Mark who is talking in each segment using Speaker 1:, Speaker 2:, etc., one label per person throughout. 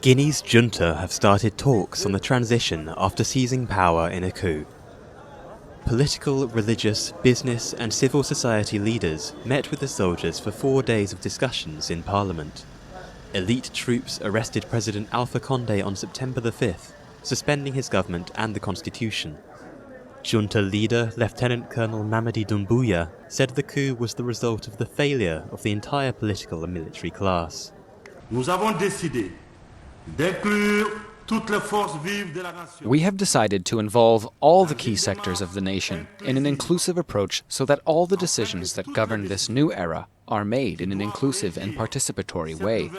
Speaker 1: Guinea's junta have started talks on the transition after seizing power in a coup. Political, religious, business and civil society leaders met with the soldiers for 4 days of discussions in Parliament. Elite troops arrested President Alpha Conde on September the 5th, suspending his government and the constitution. Junta leader Lieutenant Colonel Mamadi Doumbouya said the coup was the result of the failure of the entire political and military class.
Speaker 2: Nous avons décidé d'inclure toutes les forces vives de la nation.
Speaker 3: We have decided to involve all the key sectors of the nation in an inclusive approach so that all the decisions that govern this new era are made in an inclusive and participatory way.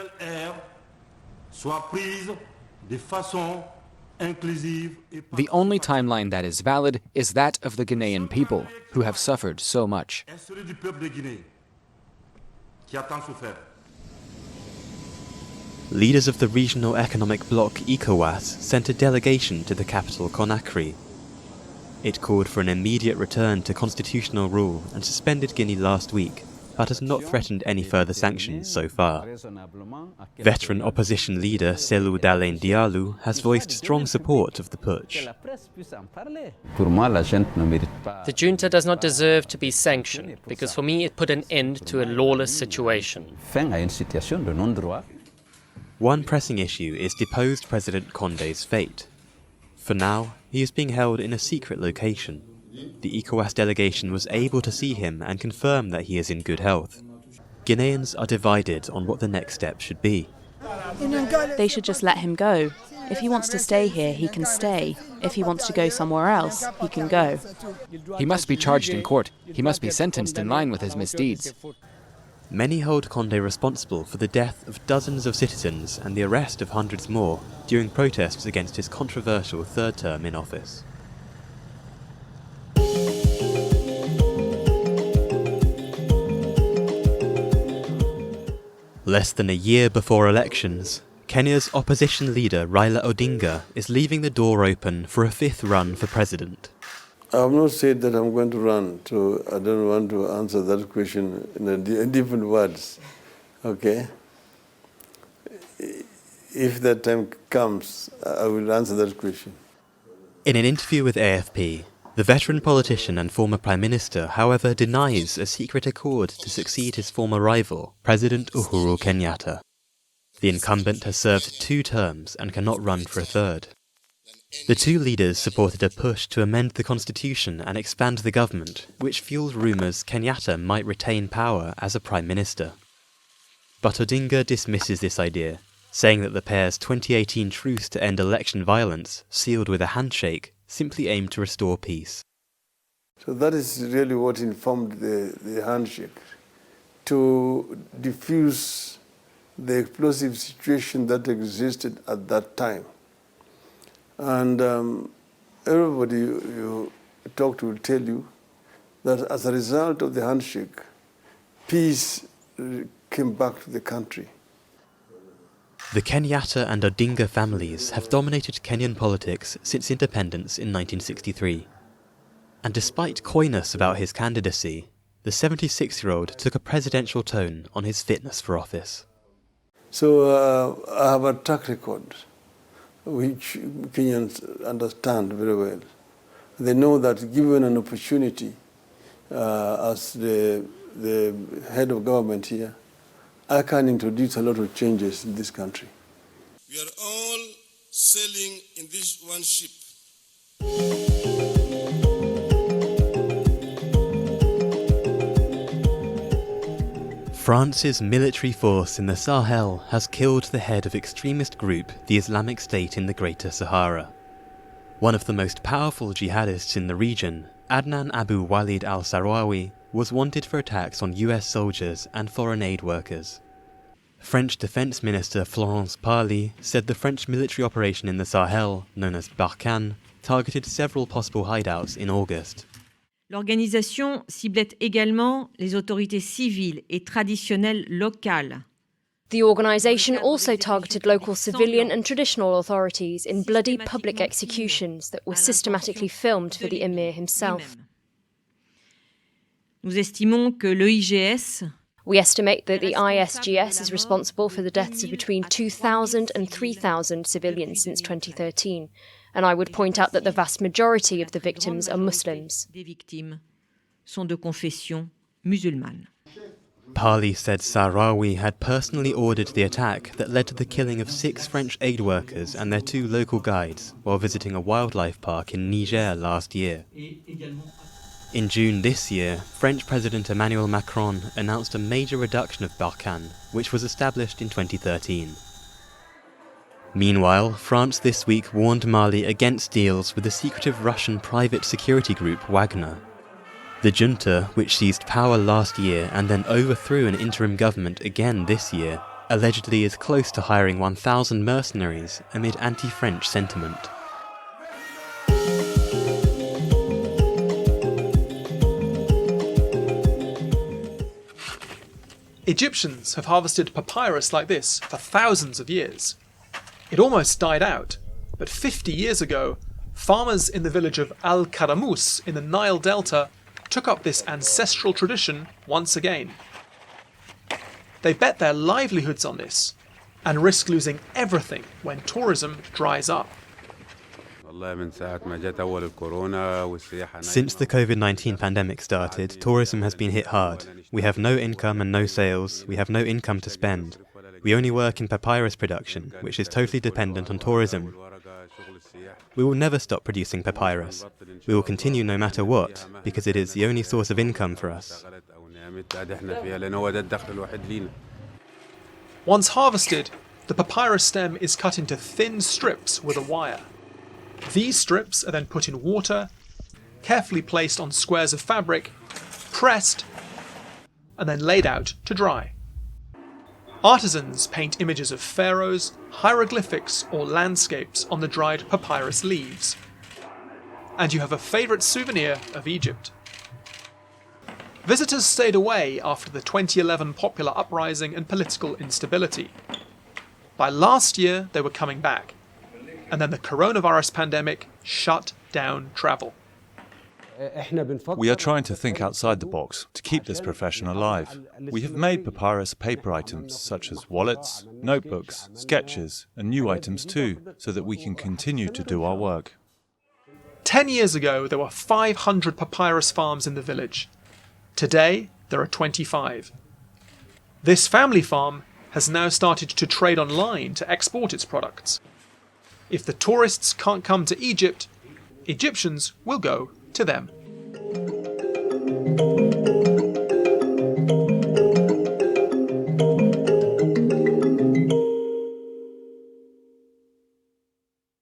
Speaker 3: The only timeline that is valid is that of the Ghanaian people, who have suffered so much.
Speaker 1: Leaders of the regional economic bloc ECOWAS sent a delegation to the capital Conakry. It called for an immediate return to constitutional rule and suspended Guinea last week, but has not threatened any further sanctions so far. Veteran opposition leader Cellou Dalein Diallo has voiced strong support of the putsch.
Speaker 4: The junta does not deserve to be sanctioned, because for me it put an end to a lawless situation.
Speaker 1: One pressing issue is deposed President Conde's fate. For now, he is being held in a secret location. The ECOWAS delegation was able to see him and confirm that he is in good health. Guineans are divided on what the next step should be.
Speaker 5: They should just let him go. If he wants to stay here, he can stay. If he wants to go somewhere else, he can go.
Speaker 3: He must be charged in court. He must be sentenced in line with his misdeeds.
Speaker 1: Many hold Conde responsible for the death of dozens of citizens and the arrest of hundreds more during protests against his controversial third term in office. Less than a year before elections, Kenya's opposition leader Raila Odinga is leaving the door open for a fifth run for president.
Speaker 6: I have not said that I'm going to run, so I don't want to answer that question in different words. Okay? If that time comes, I will answer that question.
Speaker 1: In an interview with AFP, the veteran politician and former Prime Minister, however, denies a secret accord to succeed his former rival, President Uhuru Kenyatta. The incumbent has served 2 terms and cannot run for a third. The two leaders supported a push to amend the constitution and expand the government, which fueled rumours Kenyatta might retain power as a Prime Minister. But Odinga dismisses this idea, saying that the pair's 2018 truce to end election violence, sealed with a handshake, simply aimed to restore peace.
Speaker 6: So that is really what informed the handshake, to diffuse the explosive situation that existed at that time. And everybody you talk to will tell you that as a result of the handshake, peace came back to the country.
Speaker 1: The Kenyatta and Odinga families have dominated Kenyan politics since independence in 1963. And despite coyness about his candidacy, the 76-year-old took a presidential tone on his fitness for office.
Speaker 6: So I have a track record which Kenyans understand very well. They know that given an opportunity as the head of government here, I can introduce a lot of changes in this country.
Speaker 7: We are all sailing in this one ship.
Speaker 1: France's military force in the Sahel has killed the head of extremist group the Islamic State in the Greater Sahara. One of the most powerful jihadists in the region, Adnan Abu Walid al-Sarawi, was wanted for attacks on US soldiers and foreign aid workers. French Defense Minister Florence Parly said the French military operation in the Sahel, known as Barkhane, targeted several possible hideouts in August.
Speaker 8: L'organisation ciblait également les autorités civiles et traditionnelles locales.
Speaker 9: The organisation also targeted local civilian and traditional authorities in bloody public executions that were systematically filmed for the emir himself.
Speaker 8: Nous estimons que l'EIGS
Speaker 9: We estimate that the ISGS is responsible for the deaths of between 2,000 and 3,000 civilians since 2013, and I would point out that the vast majority of the victims are Muslims.
Speaker 1: Parley said Sahrawi had personally ordered the attack that led to the killing of 6 French aid workers and their 2 local guides while visiting a wildlife park in Niger last year. In June this year, French President Emmanuel Macron announced a major reduction of Barkhane, which was established in 2013. Meanwhile, France this week warned Mali against deals with the secretive Russian private security group Wagner. The junta, which seized power last year and then overthrew an interim government again this year, allegedly is close to hiring 1,000 mercenaries amid anti-French sentiment.
Speaker 10: Egyptians have harvested papyrus like this for thousands of years. It almost died out, but 50 years ago, farmers in the village of Al-Karamus in the Nile Delta took up this ancestral tradition once again. They bet their livelihoods on this and risk losing everything when tourism dries up.
Speaker 1: Since the COVID-19 pandemic started, tourism has been hit hard. We have no income and no sales, we have no income to spend. We only work in papyrus production, which is totally dependent on tourism. We will never stop producing papyrus. We will continue no matter what, because it is the only source of income for us.
Speaker 10: Once harvested, the papyrus stem is cut into thin strips with a wire. These strips are then put in water, carefully placed on squares of fabric, pressed, and then laid out to dry. Artisans paint images of pharaohs, hieroglyphics, or landscapes on the dried papyrus leaves. And you have a favourite souvenir of Egypt. Visitors stayed away after the 2011 popular uprising and political instability. By last year, they were coming back. And then the coronavirus pandemic shut down travel.
Speaker 11: We are trying to think outside the box to keep this profession alive. We have made papyrus paper items such as wallets, notebooks, sketches, and new items too, so that we can continue to do our work.
Speaker 10: 10 years ago, there were 500 papyrus farms in the village. Today, there are 25. This family farm has now started to trade online to export its products. If the tourists can't come to Egypt, Egyptians will go to them.